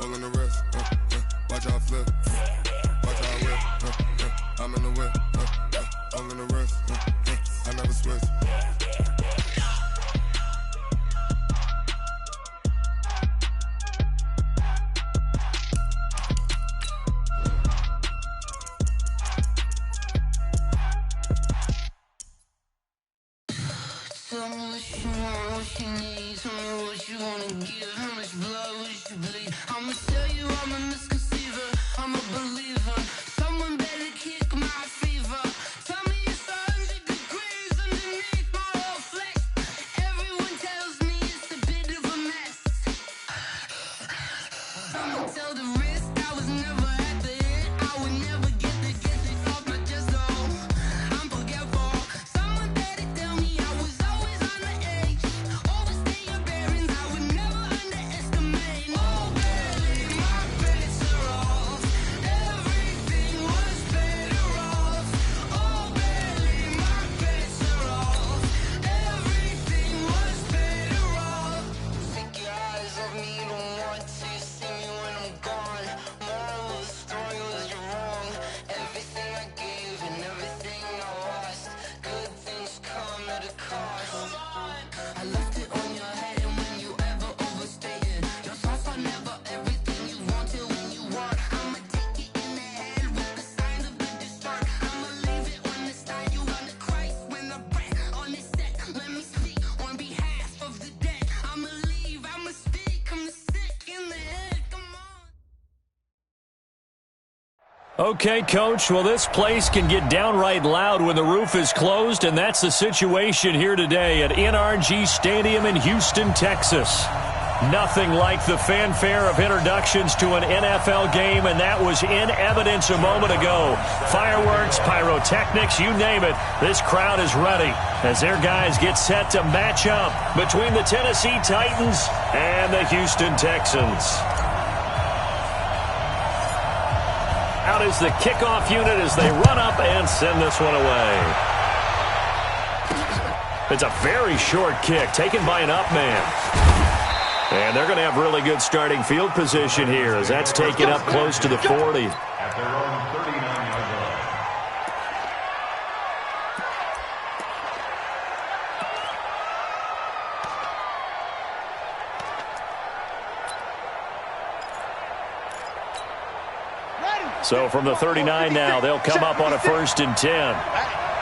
all in the wrist. Watch how I flip. Watch how I whip. I'm in the whip. All in the wrist. I never switch. Tell me what you want, what you need. Tell me what you wanna give. How much blood would you bleed? I'ma tell you I'm a misconceiver. I'm a believer. Someone better kick my fever. Tell me it's 100 degrees underneath my whole flesh. Everyone tells me it's a bit of a mess. I'ma tell the risk I was never at the hit. I would never get it off my chest though. I'm forgetful. Someone better tell me I was always on the edge. Overstay your bearings, I would never underestimate. Oh baby, my bets are off. Everything was better off. Oh baby, my bets are off. Everything was better off. Take your eyes off me, you don't want to see me when I'm gone. Moral of the story was you're wrong. Everything I gave and everything I lost. Good things come at a cost. I left it on your head and when you ever overstated. Your thoughts are never everything you wanted when you want. I'ma take it in the head with the signs of the distort. I'ma leave it on the side. You on the Christ when I breath on this set. Let me speak on behalf of the dead. I'ma leave, I'ma speak. I'm sick in the head. Come on. Okay, Coach, well, this place can get downright loud when the roof is closed, and that's the situation here today at NRG Stadium in Houston, Texas. Nothing like the fanfare of introductions to an NFL game, and that was in evidence a moment ago. Fireworks, pyrotechnics, you name it, this crowd is ready as their guys get set to match up between the Tennessee Titans and the Houston Texans. Out is the kickoff unit as they run up and send this one away. It's a very short kick taken by an up man. And they're going to have really good starting field position here as that's taken up close to the 40. At their own 39-yard line. So from the 39 now, they'll come up on a 1st and 10.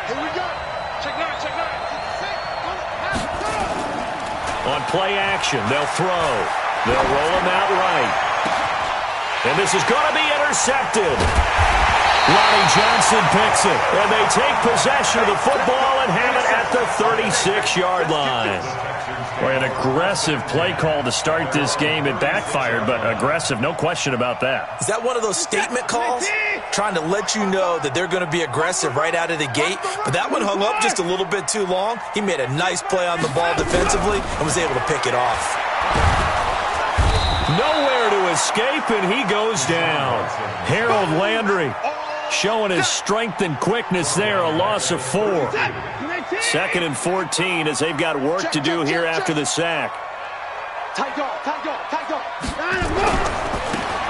Here we go. Check nine, check nine. On play action, they'll throw. They'll roll him out right. And this is going to be intercepted. Lonnie Johnson picks it. And they take possession of the football and have it at the 36-yard line. Boy, an aggressive play call to start this game. It backfired, but aggressive, no question about that. Is that one of those statement calls? Trying to let you know that they're going to be aggressive right out of the gate. But that one hung up just a little bit too long. He made a nice play on the ball defensively and was able to pick it off. Nowhere to escape, and he goes down. Harold Landry showing his strength and quickness there, a loss of 4. 2nd and 14 as they've got work to do here after the sack.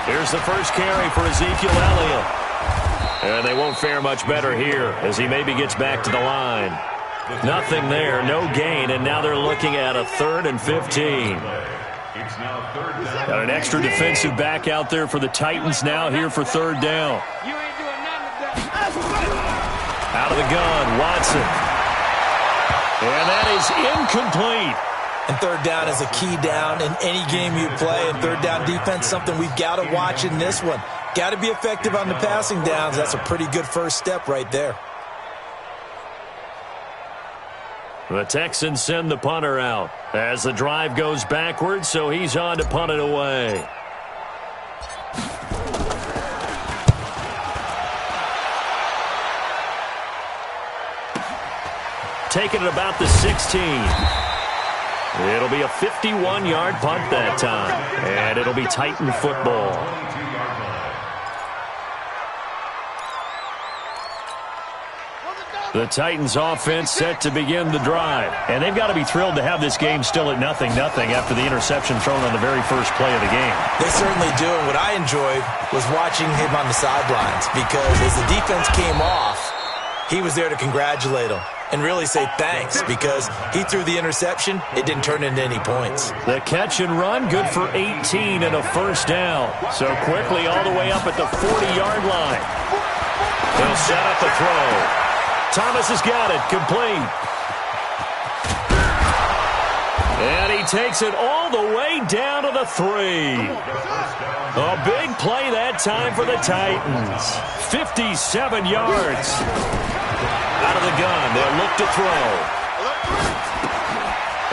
Here's the first carry for Ezekiel Elliott. And they won't fare much better here as he maybe gets back to the line. Nothing there, no gain, and now they're looking at a 3rd and 15. Got an extra defensive back out there for the Titans now here for 3rd down. Out of the gun, Watson. And that is incomplete. And 3rd down is a key down in any game you play. And 3rd down defense, something we've got to watch in this one. Got to be effective on the passing downs. That's a pretty good first step right there. The Texans send the punter out as the drive goes backwards, so he's on to punt it away. Taking it about the 16. It'll be a 51-yard punt that time, and it'll be Titan football. The Titans offense set to begin the drive. And they've got to be thrilled to have this game still at 0-0 after the interception thrown on the very first play of the game. They certainly do, and what I enjoyed was watching him on the sidelines because as the defense came off, he was there to congratulate them and really say thanks because he threw the interception. It didn't turn into any points. The catch and run, good for 18 and a first down. So quickly all the way up at the 40-yard line. He'll set up a throw. Thomas has got it, complete. And he takes it all the way down to the 3. A big play that time for the Titans. 57 yards. Out of the gun, they'll look to throw.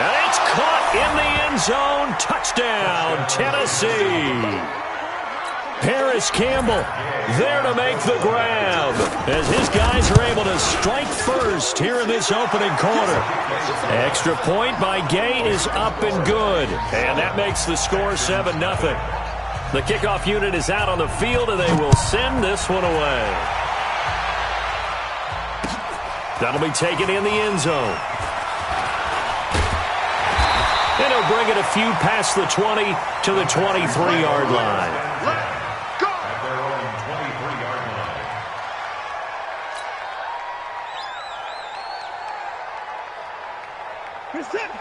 And it's caught in the end zone. Touchdown, Tennessee. Paris Campbell there to make the grab as his guys are able to strike first here in this opening quarter. Extra point by Gay is up and good, and that makes the score 7-0. The kickoff unit is out on the field, and they will send this one away. That'll be taken in the end zone. And he'll bring it a few past the 20 to the 23-yard line.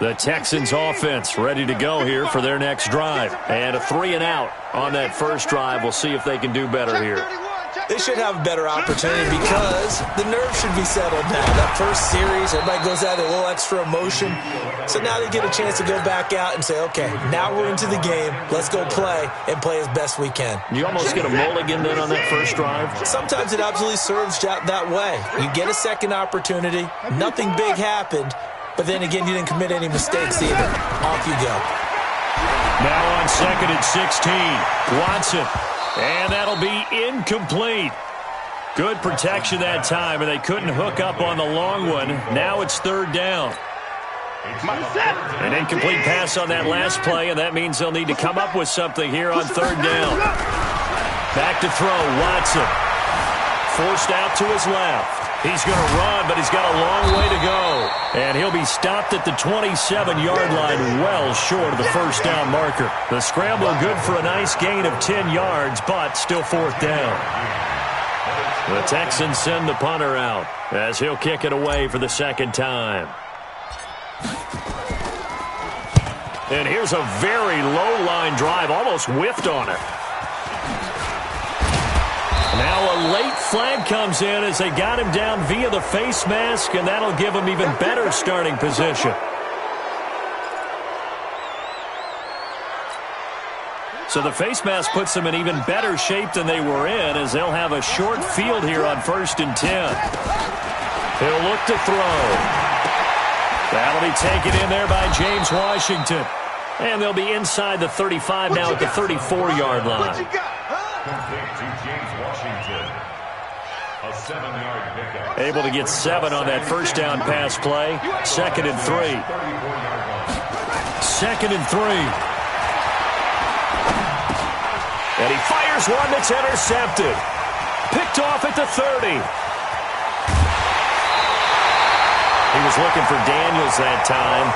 The Texans offense ready to go here for their next drive. And a 3-and-out on that first drive. We'll see if they can do better here. They should have a better opportunity because the nerves should be settled now. That first series, everybody goes out with a little extra emotion. So now they get a chance to go back out and say, okay, now we're into the game. Let's go play and play as best we can. You almost get a mulligan then on that first drive? Sometimes it absolutely serves that way. You get a second opportunity. Nothing big happened. But then again, you didn't commit any mistakes either. Off you go. Now on 2nd and 16, Watson. And that'll be incomplete. Good protection that time, and they couldn't hook up on the long one. Now it's 3rd down. An incomplete pass on that last play, and that means they'll need to come up with something here on 3rd down. Back to throw, Watson. Forced out to his left. He's going to run, but he's got a long way to go. And he'll be stopped at the 27-yard line, well short of the first down marker. The scramble good for a nice gain of 10 yards, but still 4th down. The Texans send the punter out as he'll kick it away for the second time. And here's a very low-line drive, almost whiffed on it. Now a late flag comes in as they got him down via the face mask, and that'll give him even better starting position. So the face mask puts them in even better shape than they were in as they'll have a short field here on 1st and 10. He'll look to throw. That'll be taken in there by James Washington. And they'll be inside the 35 now at the 34-yard line. A 7-yard pickup. Able to get 7 on that first down pass play. 2nd and 3. 2nd and 3. And he fires one that's intercepted. Picked off at the 30. He was looking for Daniels that time.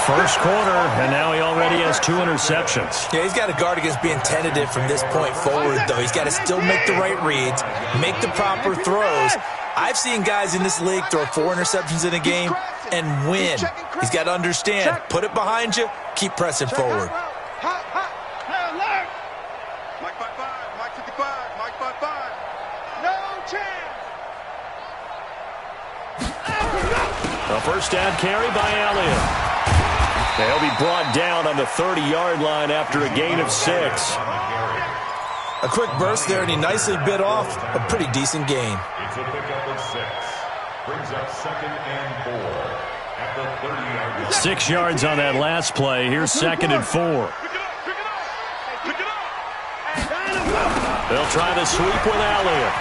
First quarter, and now he already has 2 interceptions. Yeah, he's got to guard against being tentative from this point forward, though. He's got to still make the right reads, make the proper throws. I've seen guys in this league throw 4 interceptions in a game and win. He's got to understand, put it behind you, keep pressing forward. Mike 5-5, Mike 55, Mike 5-5. No chance. A first down carry by Elliott. They'll be brought down on the 30-yard line after a gain of 6. A quick burst there, and he nicely bit off a pretty decent gain. It's a pickup of 6. Brings up 2nd and 4 at the 30-yard line. 6 yards on that last play. Here's 2nd and 4. They'll try the sweep with Elliott.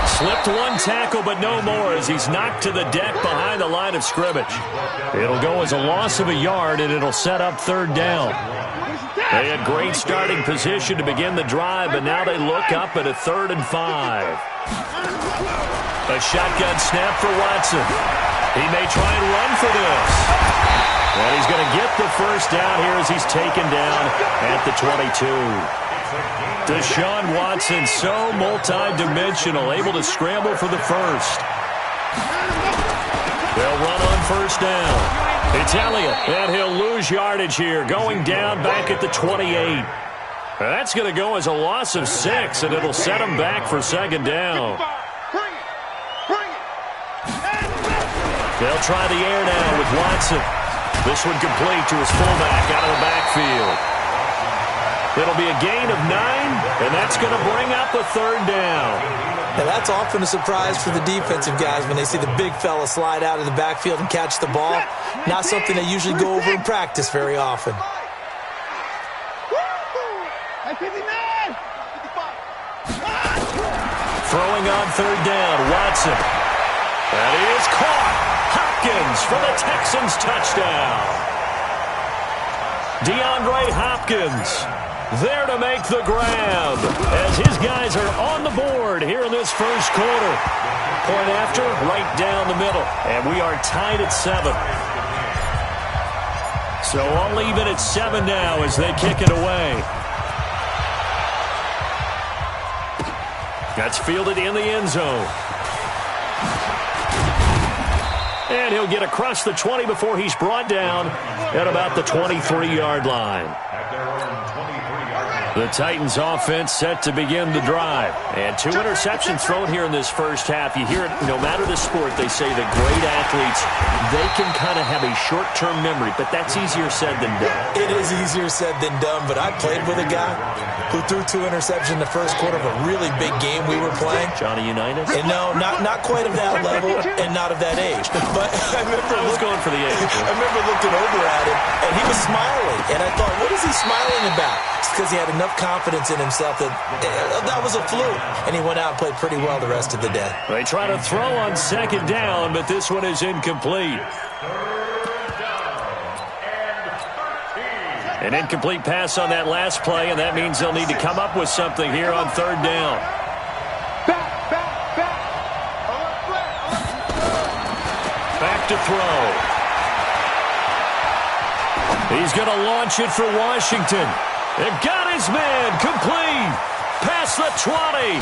Slipped one tackle, but no more as he's knocked to the deck behind the line of scrimmage. It'll go as a loss of a yard, and it'll set up 3rd down. They had great starting position to begin the drive, but now they look up at a 3rd and 5. A shotgun snap for Watson. He may try and run for this. And he's going to get the first down here as he's taken down at the 22. Deshaun Watson, so multi-dimensional, able to scramble for the first. They'll run on first down. It's Elliott, and he'll lose yardage here, going down back at the 28. That's going to go as a loss of 6, and it'll set him back for 2nd down. They'll try the air now with Watson. This one complete to his fullback out of the backfield. It'll be a gain of 9, and that's going to bring up a 3rd down. Now, that's often a surprise for the defensive guys when they see the big fella slide out of the backfield and catch the ball. Not something they usually go over in practice very often. Throwing on 3rd down, Watson. That is caught. Hopkins for the Texans touchdown. DeAndre Hopkins there to make the grab as his guys are on the board here in this first quarter. Point after, right down the middle. And we are tied at 7. So all even at 7 now as they kick it away. That's fielded in the end zone. And he'll get across the 20 before he's brought down at about the 23-yard line. The Titans offense set to begin the drive. And 2 interceptions thrown here in this first half. You hear it, no matter the sport, they say that great athletes, they can kind of have a short-term memory, but that's easier said than done. It is easier said than done, but I played with a guy who threw 2 interceptions in the first quarter of a really big game we were playing. Johnny Unitas? And no, not quite of that level and not of that age. But I was going for the age. I remember looking over at him, and he was smiling. And I thought, what is he smiling about? It's because he had enough confidence in himself that that was a fluke. And he went out and played pretty well the rest of the day. They try to throw on 2nd down, but this one is incomplete. An incomplete pass on that last play, and that means they'll need to come up with something here on 3rd down. Back to throw. He's going to launch it for Washington. It got his man complete. Past the 20.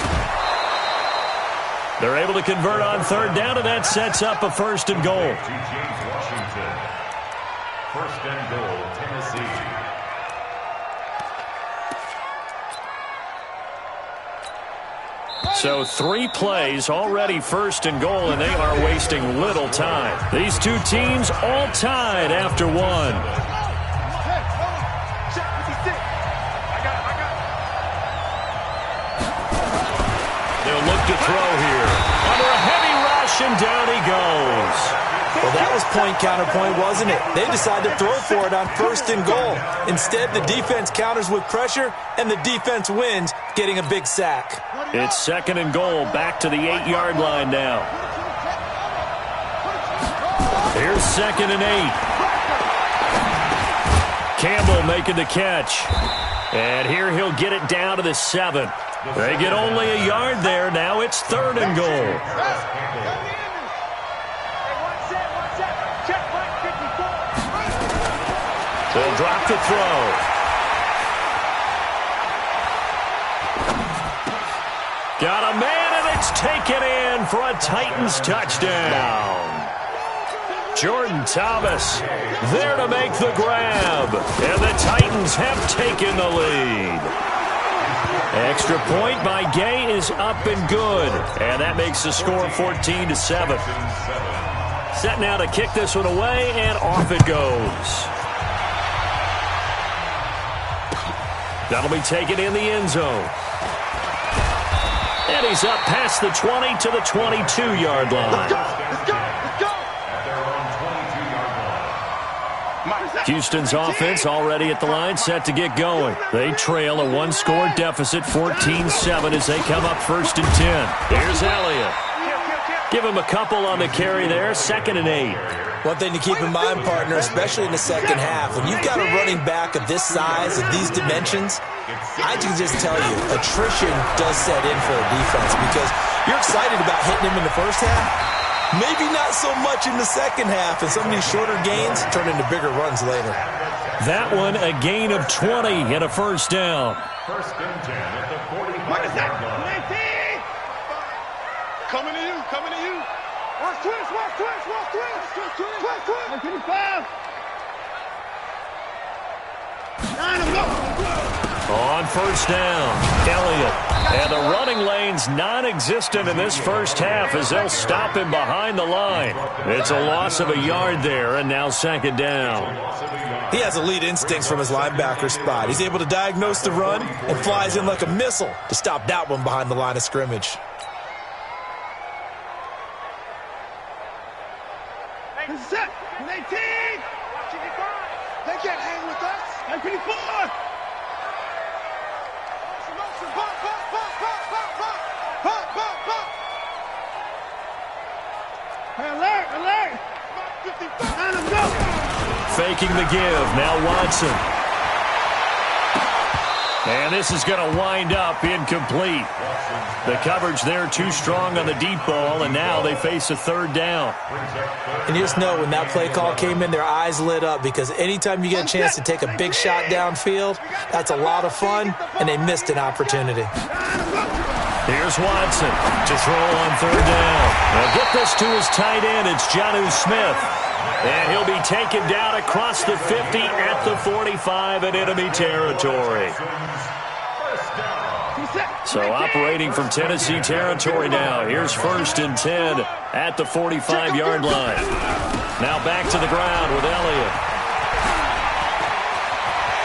They're able to convert on 3rd down, and that sets up a 1st and goal. Washington. 1st and goal, Tennessee. So 3 plays, already 1st and goal, and they are wasting little time. These 2 teams all tied after 1. They'll look to throw here. Under a heavy rush, and down he goes. Well, that was point counterpoint, wasn't it? They decided to throw for it on 1st and goal. Instead, the defense counters with pressure, and the defense wins, getting a big sack. It's 2nd and goal, back to the 8-yard line now. Here's 2nd and 8. Campbell making the catch. And here he'll get it down to the 7. They get only a yard there. Now it's 3rd and goal. They'll drop the throw. Got a man, and it's taken in for a Titans touchdown. Jordan Thomas there to make the grab. And the Titans have taken the lead. Extra point by Gay is up and good. And that makes the score 14-7. Set now to kick this one away, and off it goes. That'll be taken in the end zone. And he's up past the 20 to the 22-yard line. Let's go! Houston's offense already at the line, set to get going. They trail a 1-score deficit, 14-7, as they come up 1st and 10. Here's Elliott. Give him a couple on the carry there, 2nd and 8. One thing to keep in mind, partner, especially in the second half, when you've got a running back of this size and these dimensions, I can just tell you, attrition does set in for a defense because you're excited about hitting him in the first half. Maybe not so much in the second half, and some of these shorter gains turn into bigger runs later. That one, a gain of 20 and a first down. First and 10 at the 45-yard line. Coming to you, coming to you. Watch twist, watch twist, watch twist. Twist, twist. 55. 9 go. On first down, Elliott. And the running lane's non-existent in this first half as they'll stop him behind the line. It's a loss of a yard there, and now second down. He has elite instincts from his linebacker spot. He's able to diagnose the run and flies in like a missile to stop that one behind the line of scrimmage. Set. 18. They can't hang with us. 54. Alert, alert. 55. Go. Faking the give. Now Watson. And this is going to wind up incomplete. The coverage there too strong on the deep ball, and now they face a third down. And you just know when that play call came in, their eyes lit up because anytime you get a chance to take a big shot downfield, that's a lot of fun, and they missed an opportunity. Here's Watson to throw on third down. Now get this to his tight end. It's Jonnu Smith. And he'll be taken down across the 50 at the 45 in enemy territory. So operating from Tennessee territory now. Here's first and 10 at the 45-yard line. Now back to the ground with Elliott.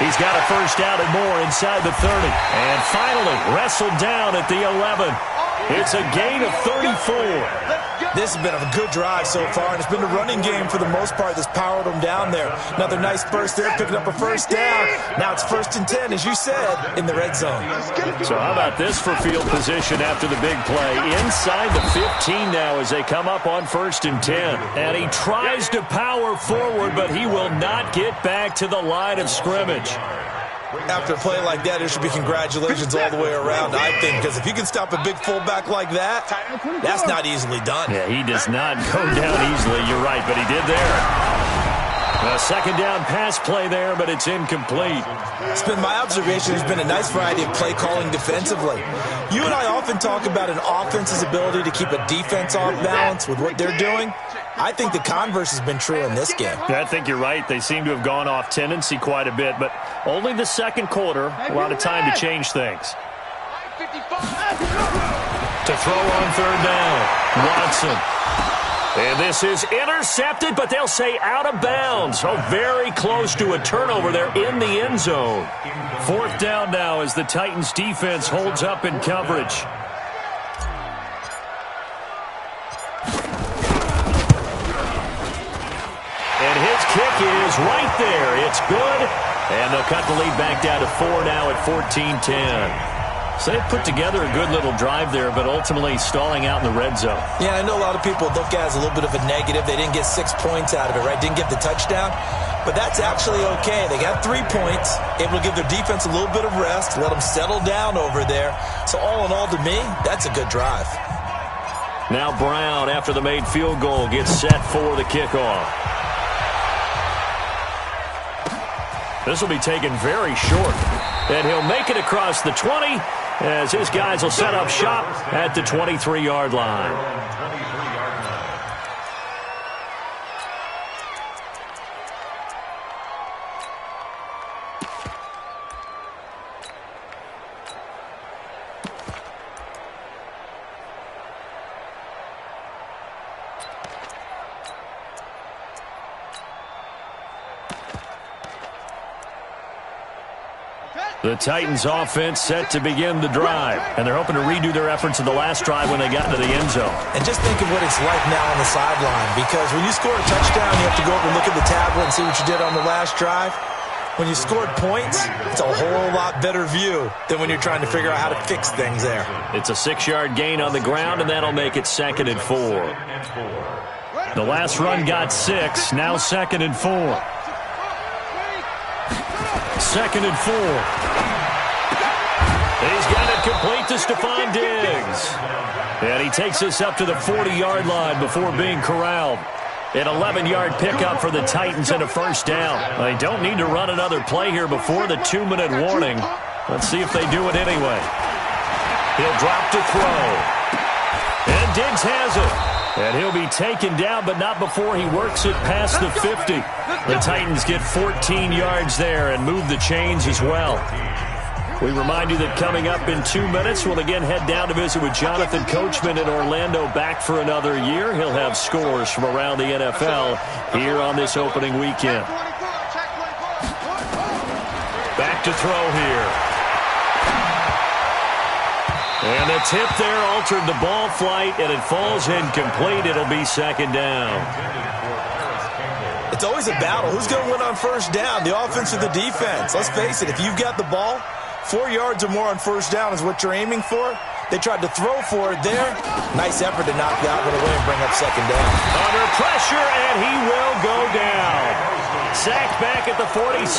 He's got a first down and more inside the 30. And finally wrestled down at the 11. It's a gain of 34. This has been a good drive so far, and it's been the running game for the most part that's powered them down there. Another nice burst there, picking up a first down. Now it's first and 10, as you said, in the red zone. So how about this for field position after the big play? Inside the 15 now as they come up on first and 10. And he tries to power forward, but he will not get back to the line of scrimmage. After a play like that, there should be congratulations all the way around, I think, because if you can stop a big fullback like that, that's not easily done. Yeah, he does not go down easily. You're right, but he did there. A second down pass play there, but it's incomplete. It's been my observation there's been a nice variety of play calling defensively. You and I often talk about an offense's ability to keep a defense off balance with what they're doing. I think the converse has been true in this game. Yeah, I think you're right. They seem to have gone off tendency quite a bit, but only the second quarter, a lot of time to change things. To throw on third down, Watson. And this is intercepted, but they'll say out of bounds. So very close to a turnover there in the end zone. Fourth down now as the Titans defense holds up in coverage. And his kick is right there. It's good. And they'll cut the lead back down to 4 now at 14-10. So they put together a good little drive there, but ultimately stalling out in the red zone. Yeah, I know a lot of people look at it as a little bit of a negative. They didn't get 6 points out of it, right? Didn't get the touchdown. But that's actually okay. They got 3 points, able to give their defense a little bit of rest, let them settle down over there. So all in all, to me, that's a good drive. Now Brown, after the made field goal, gets set for the kickoff. This will be taken very short. And he'll make it across the 20 as his guys will set up shop at the 23-yard line. The Titans offense set to begin the drive, and they're hoping to redo their efforts in the last drive when they got into the end zone. And just think of what it's like now on the sideline, because when you score a touchdown, you have to go over and look at the tablet and see what you did on the last drive. When you scored points, it's a whole lot better view than when you're trying to figure out how to fix things there. It's a 6-yard gain on the ground, and that'll make it 2nd and 4. The last run got 6. Now 2nd and 4. 2nd and 4. He's got it complete to Stephon Diggs. And he takes this up to the 40-yard line before being corralled. An 11-yard pickup for the Titans and a first down. They don't need to run another play here before the 2-minute warning. Let's see if they do it anyway. He'll drop to throw. And Diggs has it. And he'll be taken down, but not before he works it past the 50. The Titans get 14 yards there and move the chains as well. We remind you that coming up in 2 minutes, we'll again head down to visit with Jonathan Coachman in Orlando, back for another year. He'll have scores from around the NFL here on this opening weekend. Back to throw here. And the tip there altered the ball flight, and it falls incomplete. It'll be 2nd down. It's always a battle. Who's going to win on first down, the offense or the defense? Let's face it, if you've got the ball, 4 yards or more on first down is what you're aiming for. They tried to throw for it there. Nice effort to knock that one away and bring up 2nd down. Under pressure, and he will go down. Sacked back at the 46.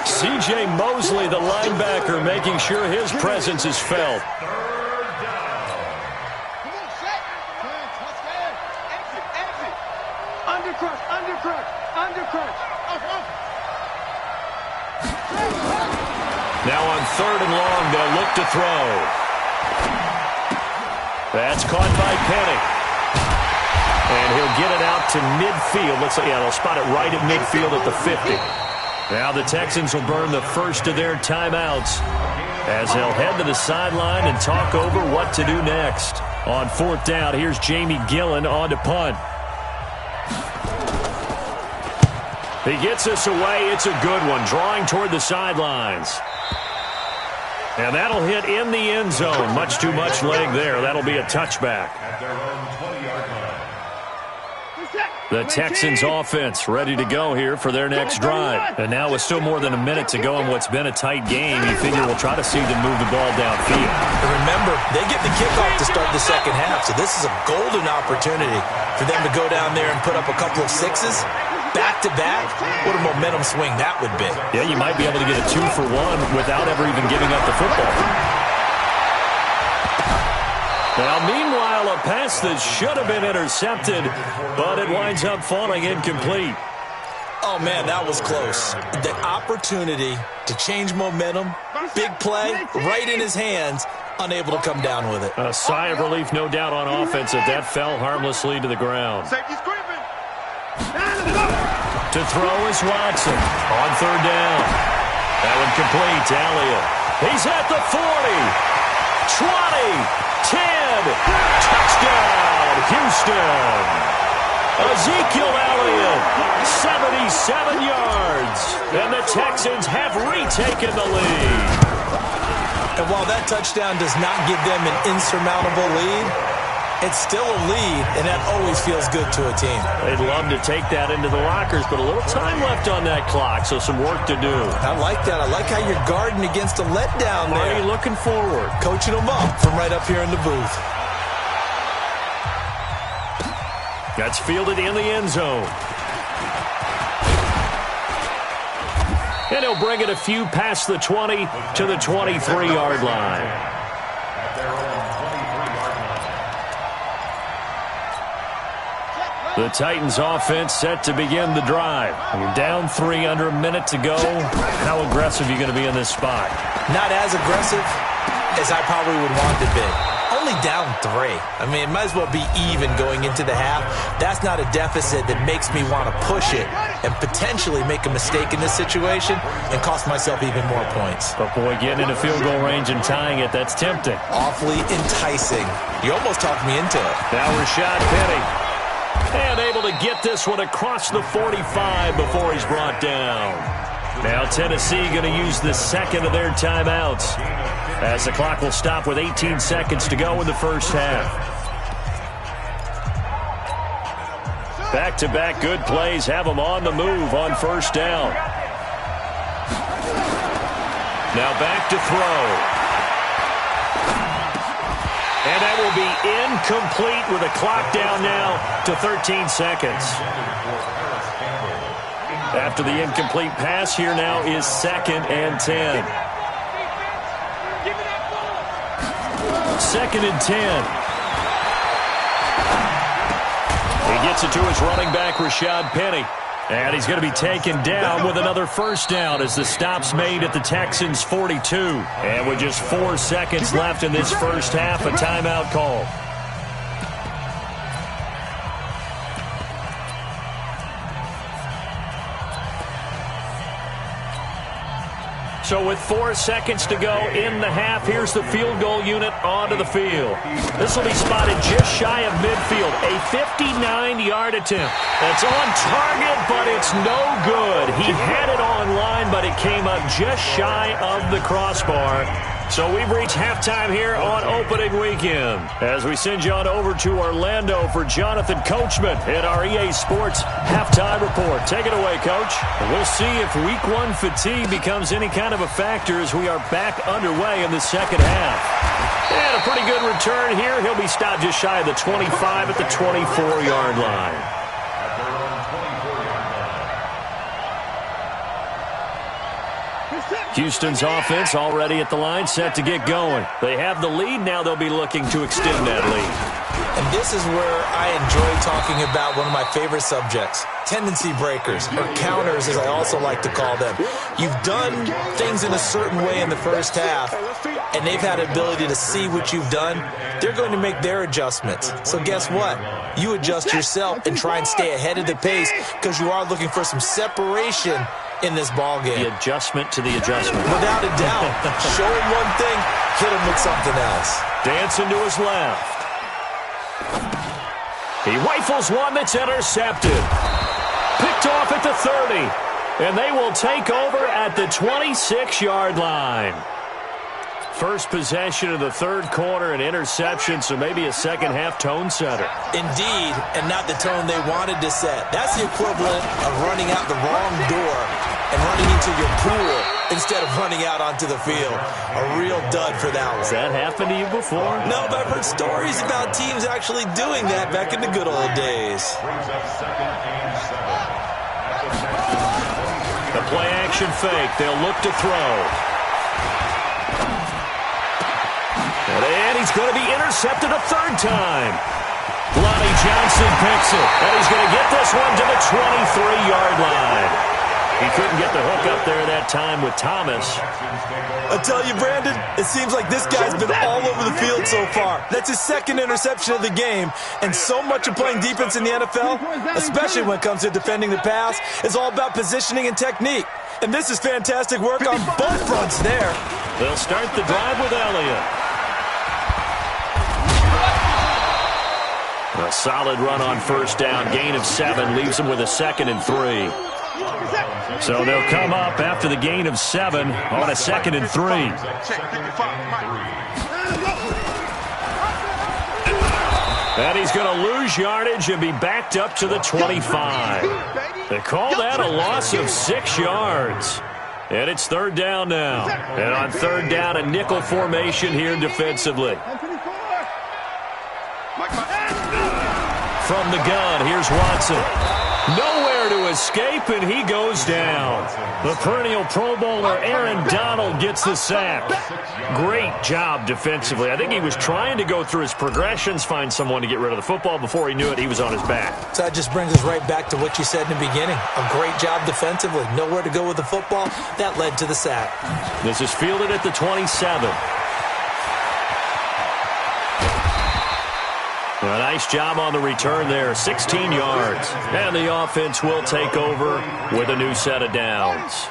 C.J. Mosley, the linebacker, making sure his presence is felt. Now on 3rd and long, they'll look to throw. That's caught by Penny. And he'll get it out to midfield. Looks like, yeah, they'll spot it right at midfield at the 50. Now the Texans will burn the first of their timeouts as they'll head to the sideline and talk over what to do next. On 4th down, here's Jamie Gillen on to punt. He gets us away. It's a good one, drawing toward the sidelines. And that'll hit in the end zone. Much too much leg there. That'll be a touchback. The Texans offense ready to go here for their next drive. And now with still more than a minute to go in what's been a tight game, you figure we'll try to see them move the ball downfield. And remember, they get the kickoff to start the second half, so this is a golden opportunity for them to go down there and put up a couple of sixes. Back-to-back, what a momentum swing that would be. Yeah, you might be able to get a 2-for-1 without ever even giving up the football. Now, meanwhile, a pass that should have been intercepted, but it winds up falling incomplete. Oh, man, that was close. The opportunity to change momentum, big play, right in his hands, unable to come down with it. A sigh of relief, no doubt, on offense that fell harmlessly to the ground. To throw is Watson on 3rd down. That one complete to Elliott. He's at the 40, 20, 10. Touchdown, Houston. Ezekiel Elliott, 77 yards. And the Texans have retaken the lead. And while that touchdown does not give them an insurmountable lead, it's still a lead, and that always feels good to a team. They'd love to take that into the lockers, but a little time left on that clock, so some work to do. I like that. I like how you're guarding against a letdown there. Marty looking forward. Coaching them up from right up here in the booth. That's fielded in the end zone. And he'll bring it a few past the 20 to the 23-yard line. The Titans offense set to begin the drive. You're down 3, under a minute to go. How aggressive are you going to be in this spot? Not as aggressive as I probably would want to be. Only down 3. I mean, it might as well be even going into the half. That's not a deficit that makes me want to push it and potentially make a mistake in this situation and cost myself even more points. But boy, getting into field goal range and tying it, that's tempting. Awfully enticing. You almost talked me into it. Now Rashad Penny. And able to get this one across the 45 before he's brought down. Now Tennessee going to use the second of their timeouts as the clock will stop with 18 seconds to go in the first half. Back-to-back good plays have them on the move on first down. Now back to throw. And that will be incomplete with a clock down now to 13 seconds. After the incomplete pass, here now is 2nd and 10. 2nd and 10. He gets it to his running back, Rashad Penny. And he's going to be taken down with another first down as the stop's made at the Texans' 42. And with just 4 seconds left in this first half, a timeout call. So with 4 seconds to go in the half, here's the field goal unit onto the field. This will be spotted just shy of midfield. A 59-yard attempt. That's on target, but it's no good. He had it on line, but it came up just shy of the crossbar. So we've reached halftime here on opening weekend. As we send you on over to Orlando for Jonathan Coachman in our EA Sports halftime report. Take it away, Coach. We'll see if Week 1 fatigue becomes any kind of a factor as we are back underway in the second half. And a pretty good return here. He'll be stopped just shy of the 25 at the 24-yard line. Houston's offense already at the line, set to get going. They have the lead. Now they'll be looking to extend that lead. And this is where I enjoy talking about one of my favorite subjects, tendency breakers, or counters as I also like to call them. You've done things in a certain way in the first half, and they've had the ability to see what you've done. They're going to make their adjustments. So guess what? You adjust yourself and try and stay ahead of the pace because you are looking for some separation in this ball game. The adjustment to the adjustment. Without a doubt. Show him one thing, hit him with something else. Dancing to his left. He rifles one that's intercepted. Picked off at the 30. And they will take over at the 26-yard line. First possession of the third quarter, an interception, so maybe a second-half tone setter. Indeed, and not the tone they wanted to set. That's the equivalent of running out the wrong door and running into your pool instead of running out onto the field. A real dud for that one. Has that happened to you before? No, but I've heard stories about teams actually doing that back in the good old days. The play-action fake. They'll look to throw. And he's going to be intercepted a third time. Lonnie Johnson picks it. And he's going to get this one to the 23-yard line. He couldn't get the hook up there that time with Thomas. I tell you, Brandon, it seems like this guy's been all over the field so far. That's his second interception of the game. And so much of playing defense in the NFL, especially when it comes to defending the pass, is all about positioning and technique. And this is fantastic work on both fronts there. They'll start the drive with Elliott. A solid run on first down. Gain of 7 leaves them with a 2nd and 3. So they'll come up after the gain of 7 on a 2nd and 3. And he's going to lose yardage and be backed up to the 25. They call that a loss of 6 yards. And it's third down now. And on third down, a nickel formation here defensively. From the gun, here's Watson. Nowhere to escape, and he goes down. The perennial Pro Bowler Aaron Donald gets the sack. Great job defensively. I think he was trying to go through his progressions, find someone to get rid of the football. Before he knew it, he was on his back. So that just brings us right back to what you said in the beginning. A great job defensively. Nowhere to go with the football. That led to the sack. This is fielded at the 27. A nice job on the return there, 16 yards. And the offense will take over with a new set of downs.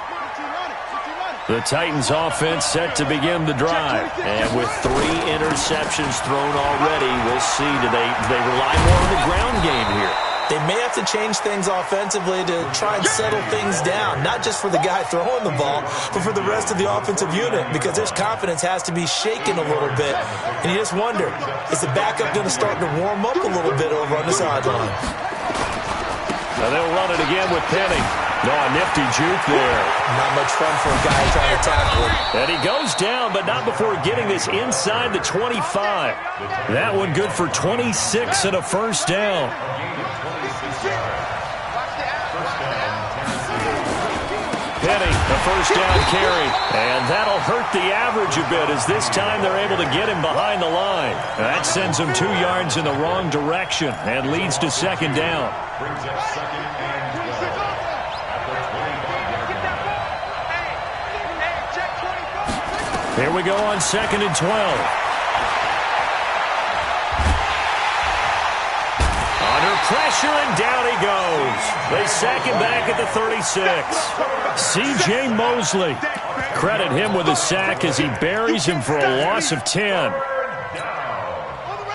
The Titans offense set to begin the drive. And with 3 interceptions thrown already, we'll see, do they rely more on the ground game here? They may have to change things offensively to try and settle things down, not just for the guy throwing the ball, but for the rest of the offensive unit, because their confidence has to be shaken a little bit. And you just wonder, is the backup going to start to warm up a little bit over on the sideline? Now they'll run it again with Penny. No, a nifty juke there. Not much fun for a guy trying to tackle him. And he goes down, but not before getting this inside the 25. That one good for 26 and a first down. Penny, the first down carry. And that'll hurt the average a bit as this time they're able to get him behind the line. That sends him 2 yards in the wrong direction and leads to second down. Brings up second and 12 at the 25-yard line. Here we go on second and 12. Under pressure, and down he goes. They sack him back at the 36. C.J. Mosley. Credit him with a sack as he buries him for a loss of 10.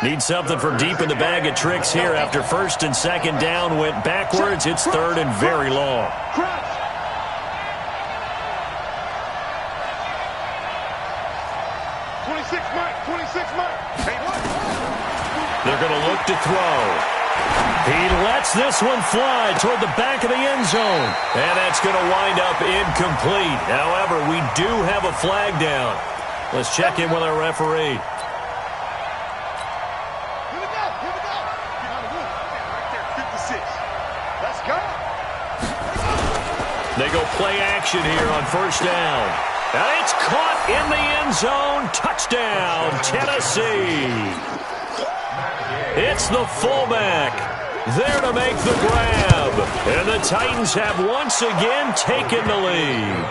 Need something from deep in the bag of tricks here after first and second down went backwards. It's third and very long. 26 Mike. They're going to look to throw. He lets this one fly toward the back of the end zone. And that's going to wind up incomplete. However, we do have a flag down. Let's check in with our referee. Here we go. Right there, 56. Let's go. They go play action here on first down. And it's caught in the end zone. Touchdown, Tennessee. It's the fullback there to make the grab. And the Titans have once again taken the lead.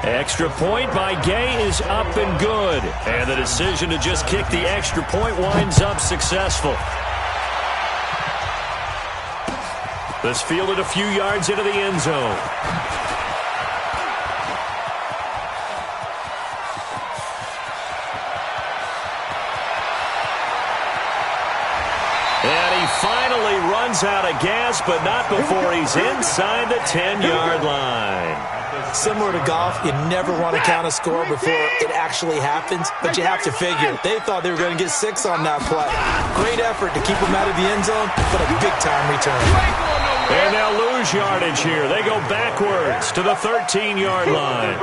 Extra point by Gay is up and good. And the decision to just kick the extra point winds up successful. This fielded a few yards into the end zone. And he finally runs out of gas, but not before he's inside the 10-yard line. Similar to golf, you never want to count a score before it actually happens, but you have to figure. They thought they were going to get 6 on that play. Great effort to keep them out of the end zone, but a big-time return. And they'll lose yardage here. They go backwards to the 13-yard line.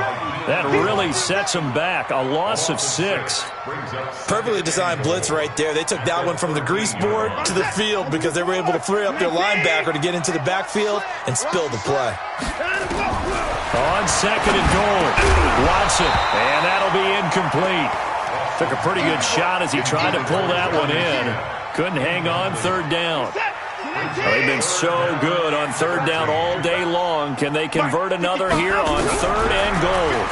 That really sets them back. A loss of 6. Perfectly designed blitz right there. They took that one from the grease board to the field because they were able to free up their linebacker to get into the backfield and spill the play. On second and goal, Watson, and that'll be incomplete. Took a pretty good shot as he tried to pull that one in. Couldn't hang on third down. They've been so good on third down all day long. Can they convert another here on third and goal?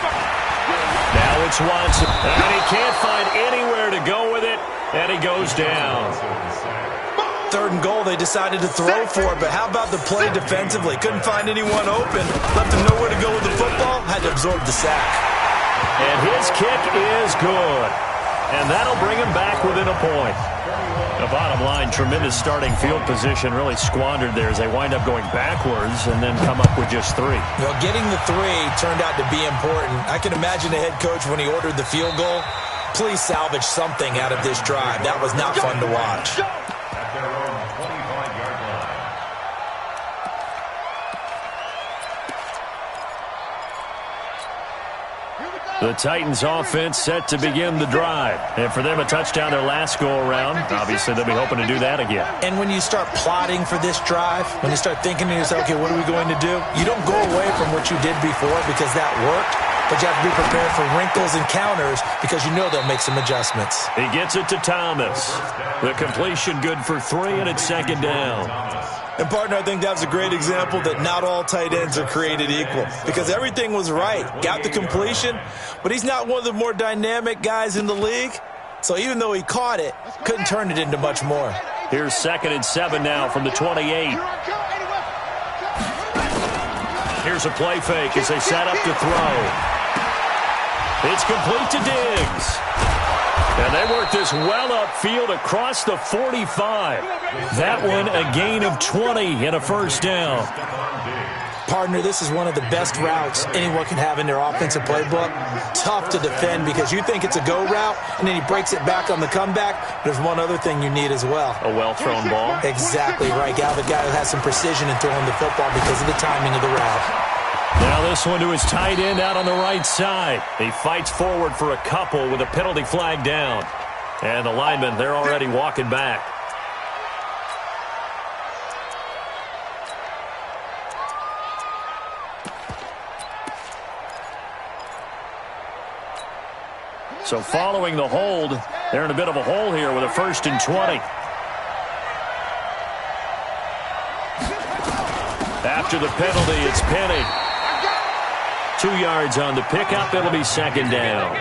Now it's Watson, and he can't find anywhere to go with it, and he goes down. Third and goal, they decided to throw for it, but how about the play defensively? Couldn't find anyone open, left him nowhere to go with the football, had to absorb the sack. And his kick is good, and that'll bring him back within a point. The bottom line, tremendous starting field position really squandered there as they wind up going backwards and then come up with just 3. Well, getting the 3 turned out to be important. I can imagine the head coach when he ordered the field goal. Please salvage something out of this drive. That was not fun to watch. At their own 25-yard line. The Titans offense set to begin the drive. And for them, a touchdown their last go-around. Obviously, they'll be hoping to do that again. And when you start plotting for this drive, when you start thinking to yourself, okay, what are we going to do? You don't go away from what you did before because that worked. But you have to be prepared for wrinkles and counters because you know they'll make some adjustments. He gets it to Thomas. The completion good for 3, and it's second down. And, partner, I think that's a great example that not all tight ends are created equal because everything was right. Got the completion, but he's not one of the more dynamic guys in the league. So even though he caught it, couldn't turn it into much more. Here's second and 7 now from the 28. Here's a play fake as they set up to throw. It's complete to Diggs. And they work this well upfield across the 45. That one a gain of 20 and a first down. partner, this is one of the best routes anyone can have in their offensive playbook. Tough to defend because you think it's a go route, and then he breaks it back on the comeback. There's one other thing you need as well. A well-thrown ball? Exactly right, Gal. The guy who has some precision in throwing the football because of the timing of the route. Now this one to his tight end out on the right side. He fights forward for a couple with a penalty flag down. And the linemen, they're already walking back. So following the hold, they're in a bit of a hole here with a 1st and 20. After the penalty, it's Penny. 2 yards on the pickup. It'll be 2nd down.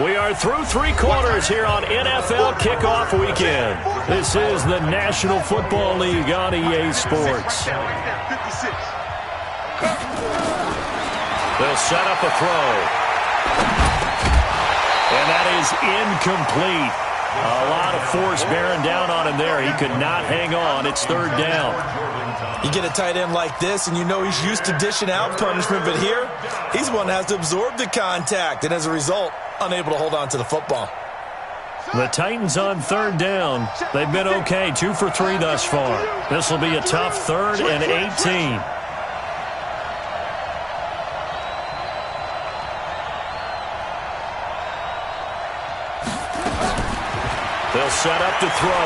We are through 3 quarters here on NFL Kickoff Weekend. This is the National Football League on EA Sports. They'll set up a throw. And that is incomplete. A lot of force bearing down on him there. He could not hang on. It's 3rd down. You get a tight end like this, and you know he's used to dishing out punishment, but here, he's one that has to absorb the contact, and as a result, unable to hold on to the football. The Titans on 3rd down. They've been okay, 2 for 3 thus far. This will be a tough 3rd and 18. They'll set up to throw.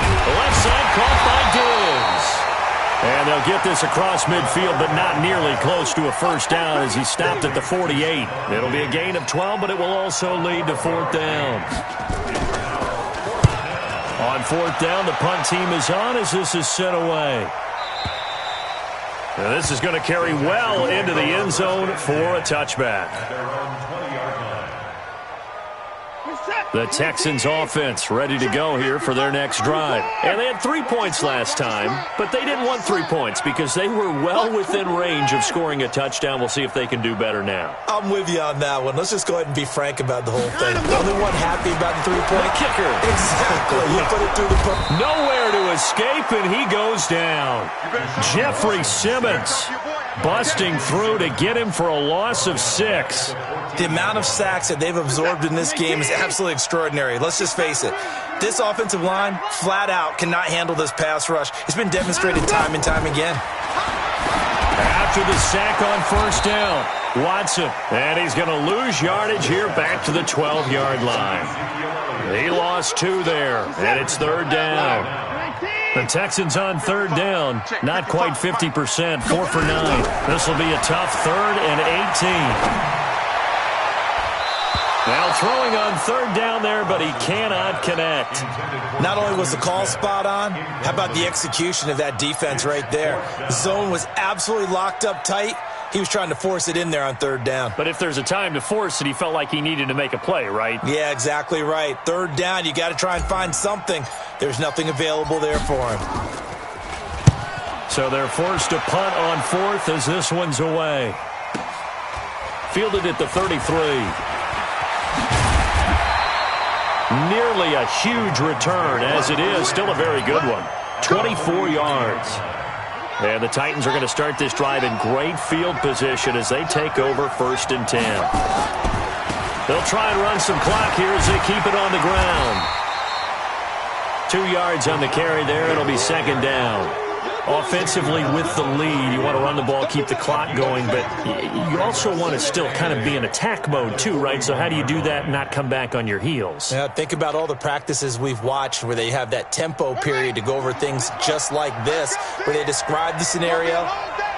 The left side caught by Diggs. And they'll get this across midfield, but not nearly close to a 1st down as he stopped at the 48. It'll be a gain of 12, but it will also lead to 4th down. On 4th down, the punt team is on as this is sent away. Now this is going to carry well into the end zone for a touchback. The Texans offense ready to go here for their next drive. And they had 3 points last time, but they didn't want 3 points because they were well within range of scoring a touchdown. We'll see if they can do better now. I'm with you on that one. Let's just go ahead and be frank about the whole thing. The only one happy about the 3-point kicker. Exactly. You put it through the post. Nowhere to escape, and he goes down. Jeffrey Simmons busting through to get him for a loss of 6. The amount of sacks that they've absorbed in this game is absolutely extraordinary. Let's just face it. This offensive line, flat out, cannot handle this pass rush. It's been demonstrated time and time again. After the sack on 1st down, Watson. And he's going to lose yardage here back to the 12-yard line. He lost 2 there, and it's 3rd down. The Texans on 3rd down, not quite 50%, 4 for 9. This will be a tough 3rd and 18. Now throwing on 3rd down there, but he cannot connect. Not only was the call spot on, how about the execution of that defense right there? The zone was absolutely locked up tight. He was trying to force it in there on 3rd down. But if there's a time to force it, he felt like he needed to make a play, right? Yeah, exactly right. 3rd down, you got to try and find something. There's nothing available there for him. So they're forced to punt on 4th as this one's away. Fielded at the 33. Nearly a huge return, as it is still a very good one. 24 yards. And the Titans are going to start this drive in great field position as they take over 1st and 10. They'll try and run some clock here as they keep it on the ground. 2 yards on the carry there. It'll be 2nd down. Offensively with the lead, you want to run the ball, keep the clock going, but you also want to still kind of be in attack mode too, right? So how do you do that and not come back on your heels? Yeah, think about all the practices we've watched where they have that tempo period to go over things just like this, where they describe the scenario,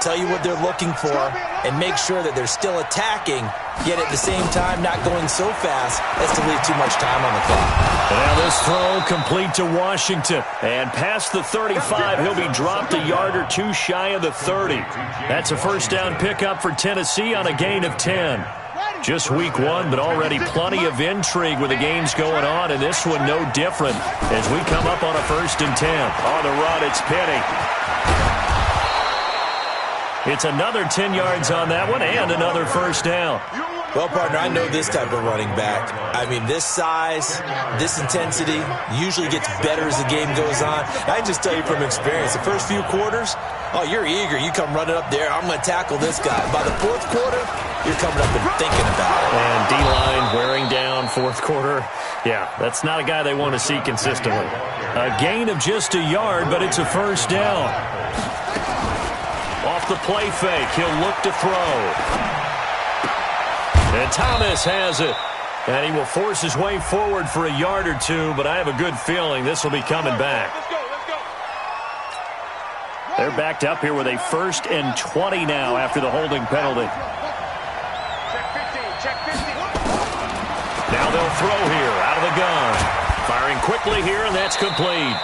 tell you what they're looking for, and make sure that they're still attacking, yet at the same time not going so fast as to leave too much time on the clock. Now this throw complete to Washington. And past the 35, he'll be dropped a yard or 2 shy of the 30. That's a 1st down pickup for Tennessee on a gain of 10. Just week 1, but already plenty of intrigue with the games going on, and this one no different as we come up on a 1st and 10. On the run, it's Penny. It's another 10 yards on that one and another 1st down. Well, partner, I know this type of running back. I mean, this size, this intensity usually gets better as the game goes on. I just tell you from experience, the first few quarters, oh, you're eager. You come running up there, I'm going to tackle this guy. By the fourth quarter, you're coming up and thinking about it. And D-line wearing down fourth quarter. Yeah, that's not a guy they want to see consistently. A gain of just a yard, but it's a first down. Off the play fake, he'll look to throw. And Thomas has it. And he will force his way forward for a yard or two, but I have a good feeling this will be coming back. They're backed up here with a 1st and 20 now after the holding penalty. Now they'll throw here out of the gun. Firing quickly here, and that's complete.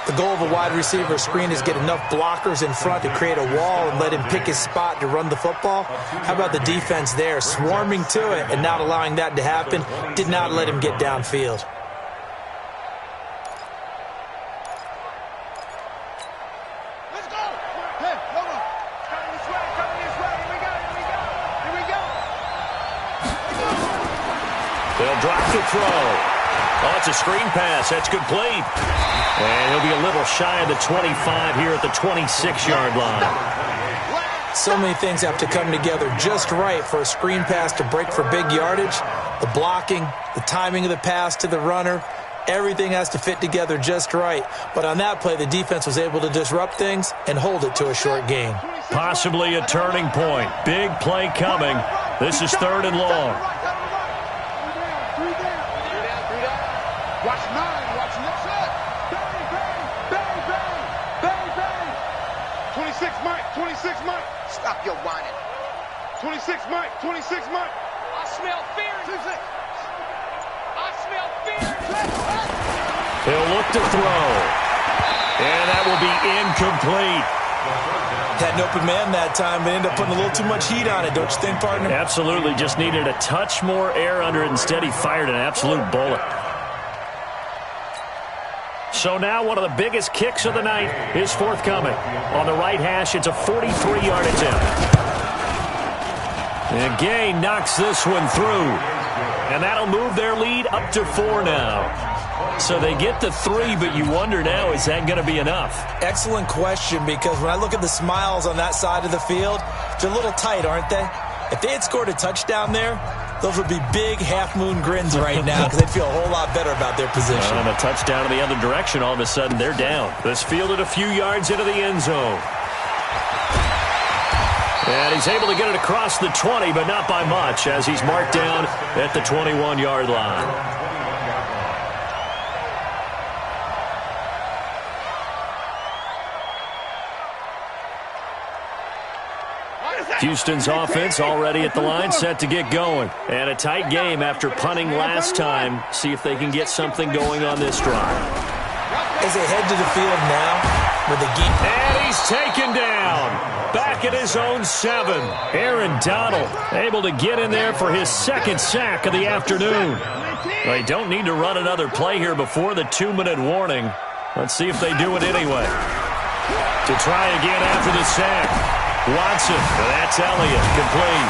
The goal of a wide receiver screen is get enough blockers in front to create a wall and let him pick his spot to run the football. How about the defense there, swarming to it and not allowing that to happen? Did not let him get downfield. Let's go. Hey, hold on. Coming this way, coming this way. Here we go, here we go. Here we go. They'll drop to throw. Oh, it's a screen pass. That's complete. And he'll be a little shy of the 25 here at the 26-yard line. So many things have to come together just right for a screen pass to break for big yardage. The blocking, the timing of the pass to the runner, everything has to fit together just right. But on that play, the defense was able to disrupt things and hold it to a short gain. Possibly a turning point. Big play coming. This is 3rd and long. Watch 9, watch next set. Bang, bang, bang, bang, bang, bang. 26 Mike, 26 Mike. Stop your whining. 26 Mike, 26 Mike. I smell fear. 26. I smell fear. He'll look to throw. And that will be incomplete. Had an open man that time, but ended up putting a little too much heat on it, don't you think, partner? Absolutely. Just needed a touch more air under it. Instead, he fired an absolute bullet. So now one of the biggest kicks of the night is forthcoming. On the right hash, it's a 43-yard attempt. And Gay knocks this one through. And that'll move their lead up to 4 now. So they get to 3, but you wonder now, is that going to be enough? Excellent question, because when I look at the smiles on that side of the field, they're a little tight, aren't they? If they had scored a touchdown there, those would be big half-moon grins right now because they'd feel a whole lot better about their position. And a touchdown in the other direction, all of a sudden they're down. This fielded a few yards into the end zone. And he's able to get it across the 20, but not by much, as he's marked down at the 21-yard line. Houston's offense already at the line, set to get going. And a tight game after punting last time. See if they can get something going on this drive. As they head to the field now, with the game. And he's taken down. Back at his own 7. Aaron Donald able to get in there for his 2nd sack of the afternoon. They don't need to run another play here before the 2-minute warning. Let's see if they do it anyway. To try again after the sack. Watson, that's Elliott, complete.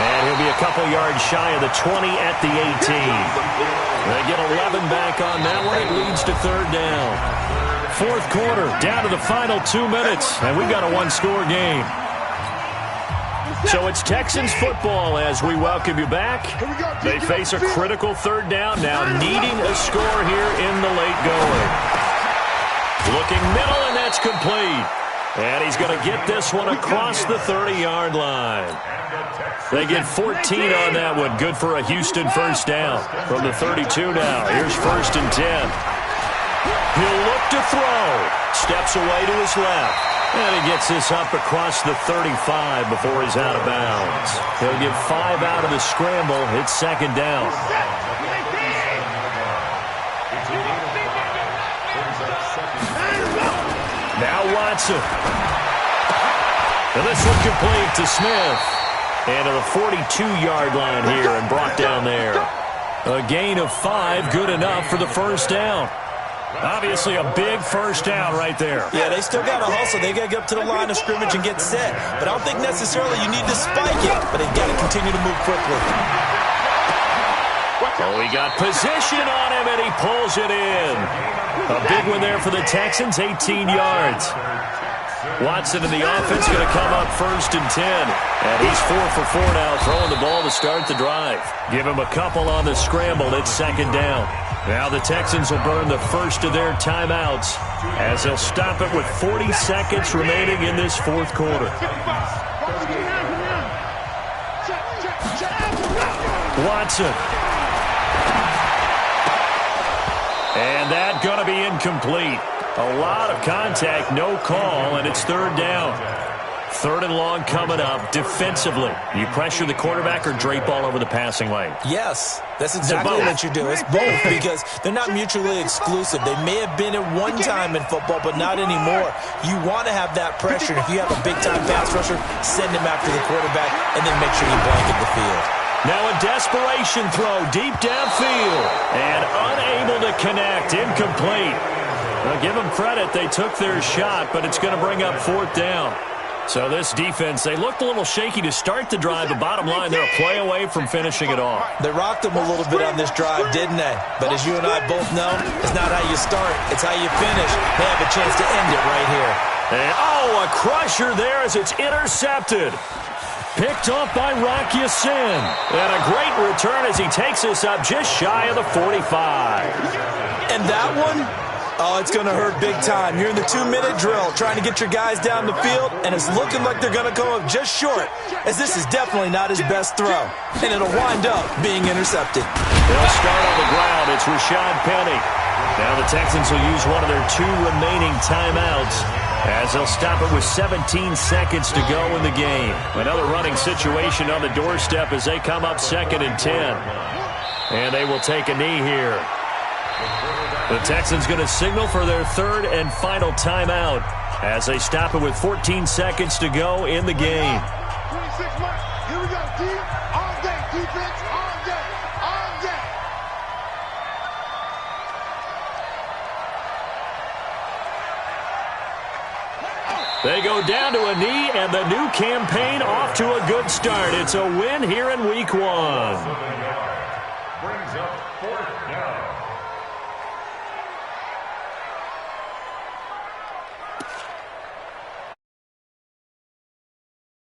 And he'll be a couple yards shy of the 20 at the 18. They get 11 back on that one. It leads to 3rd down. 4th quarter, down to the final 2 minutes, and we've got a 1-score game. So it's Texans football as we welcome you back. They face a critical 3rd down now, needing a score here in the late going. Looking middle, and that's complete. And he's going to get this one across the 30-yard line. They get 14 on that one. Good for a Houston first down. From the 32 now. Here's 1st and 10. He'll look to throw. Steps away to his left. And he gets this up across the 35 before he's out of bounds. He'll get 5 out of the scramble. It's 2nd down. Now Watson. And this one complete to Smith. And to the 42-yard line here and brought down there. A gain of 5, good enough for the first down. Obviously a big first down right there. Yeah, they still got to hustle. They got to get up to the line of scrimmage and get set. But I don't think necessarily you need to spike it, but they got to continue to move quickly. Oh, he got position on him, and he pulls it in. A big one there for the Texans, 18 yards. Watson in the offense going to come up 1st and 10. And he's 4 for 4 now, throwing the ball to start the drive. Give him a couple on the scramble. It's 2nd down. Now the Texans will burn the first of their timeouts as they'll stop it with 40 seconds remaining in this 4th quarter. Watson. And that going to be incomplete. A lot of contact, no call, and it's 3rd down. 3rd and long coming up defensively. You pressure the quarterback or drape all over the passing lane? Yes, that's exactly what you do. It's both because they're not mutually exclusive. They may have been at one time in football, but not anymore. You want to have that pressure. If you have a big-time pass rusher, send him after the quarterback, and then make sure you blanket the field. Now a desperation throw deep downfield and unable to connect. Incomplete. Well, give them credit. They took their shot, but it's going to bring up 4th down. So this defense, they looked a little shaky to start the drive, but bottom line, they're a play away from finishing it off. They rocked them a little bit on this drive, didn't they? But as you and I both know, it's not how you start, it's how you finish. They have a chance to end it right here. And, oh, a crusher there as it's intercepted. Picked off by Rock Ya-Sin. And a great return as he takes us up just shy of the 45. And that one, oh, it's going to hurt big time. You're in the 2-minute drill trying to get your guys down the field, and it's looking like they're going to go up just short, as this is definitely not his best throw. And it'll wind up being intercepted. They'll start on the ground. It's Rashad Penny. Now the Texans will use one of their 2 remaining timeouts as they'll stop it with 17 seconds to go in the game. Another running situation on the doorstep as they come up 2nd and 10. And they will take a knee here. The Texans going to signal for their 3rd and final timeout as they stop it with 14 seconds to go in the game. 26 months. Here we go. Deep. All day. Defense. All day. All day. They go down to a knee, and the new campaign off to a good start. It's a win here in Week 1.